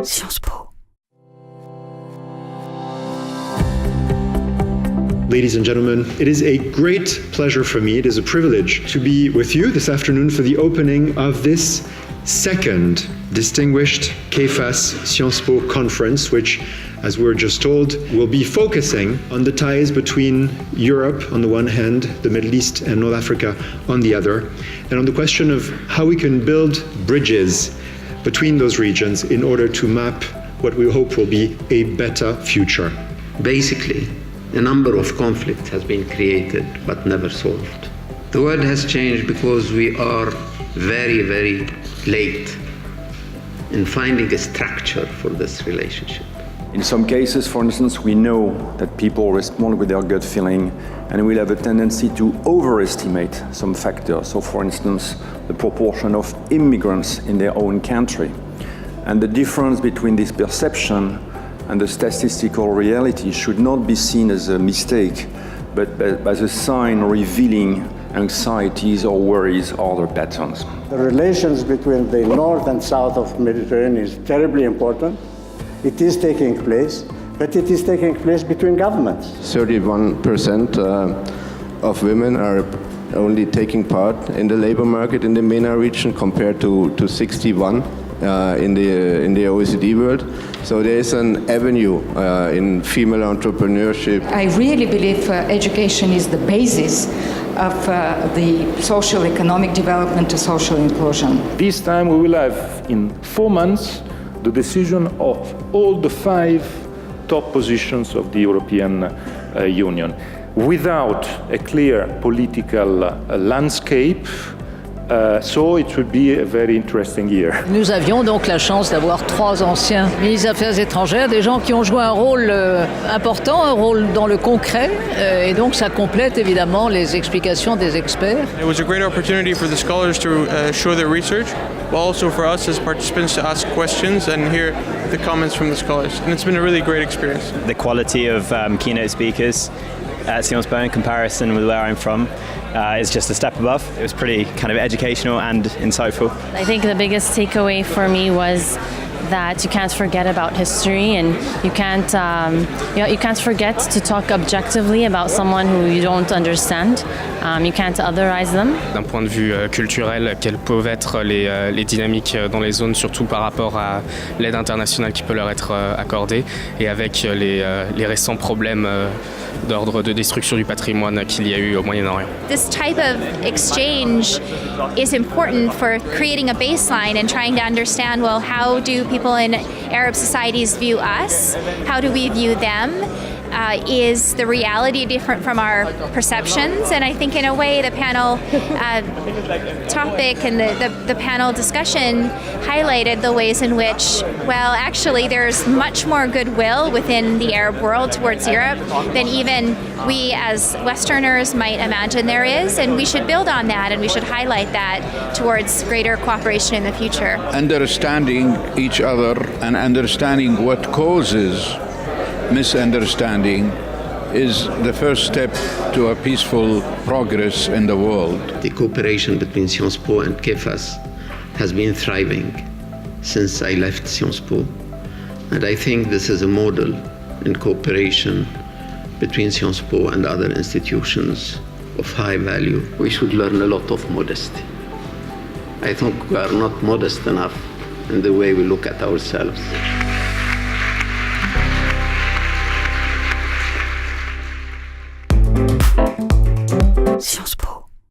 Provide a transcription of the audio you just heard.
Sciences Po. Ladies and gentlemen, it is a great pleasure for me, it is a privilege to be with you this afternoon for the opening of this second distinguished KFAS Sciences Po conference, which, as we're just told, will be focusing on the ties between Europe on the one hand, the Middle East and North Africa on the other, and on the question of how we can build bridges between those regions in order to map what we hope will be a better future. Basically, a number of conflicts has been created but never solved. The world has changed because we are very, very late in finding a structure for this relationship. In some cases, for instance, we know that people respond with their gut feeling and will have a tendency to overestimate some factors. So, for instance, the proportion of immigrants in their own country. And the difference between this perception and the statistical reality should not be seen as a mistake, but as a sign revealing anxieties or worries or other patterns. The relations between the north and south of the Mediterranean is terribly important. It is taking place, but it is taking place between governments. 31% of women are only taking part in the labor market in the MENA region compared to 61% in the OECD world. So there is an avenue in female entrepreneurship. I really believe education is the basis of the social economic development to social inclusion. This time we will have, in 4 months, the decision of all the 5 top positions of the European Union. Without a clear political landscape, so it would be a very interesting year. Nous avions donc la chance d'avoir 3 anciens ministres des Affaires étrangères, des gens qui ont joué un rôle important, un rôle dans le concret, et donc ça complète évidemment les explications des experts. It was a great opportunity for the scholars to show their research, but also for us as participants to ask questions and hear the comments from the scholars. And it's been a really great experience. The quality of keynote speakers at Sciences Po in comparison with where I'm from is just a step above. It was pretty kind of educational and insightful. I think the biggest takeaway for me was that you can't forget about history, and you can't forget to talk objectively about someone who you don't understand. You can't otherize them. D'un point de vue culturel, quelles peuvent être les dynamiques dans les zones, surtout par rapport à l'aide internationale qui peut leur être accordée, et avec les récents problèmes d'ordre de destruction du patrimoine qu'il y a eu au Moyen-Orient. This type of exchange is important for creating a baseline and trying to understand, well, how do people in Arab societies view us? How do we view them? Is the reality different from our perceptions? And I think in a way the panel topic and the panel discussion highlighted the ways in which, well, actually there's much more goodwill within the Arab world towards Europe than even we as Westerners might imagine there is, and we should build on that and we should highlight that towards greater cooperation in the future. Understanding each other and understanding what causes misunderstanding is the first step to a peaceful progress in the world. The cooperation between Sciences Po and KFAS has been thriving since I left Sciences Po. And I think this is a model in cooperation between Sciences Po and other institutions of high value. We should learn a lot of modesty. I think we are not modest enough in the way we look at ourselves. Sciences Po.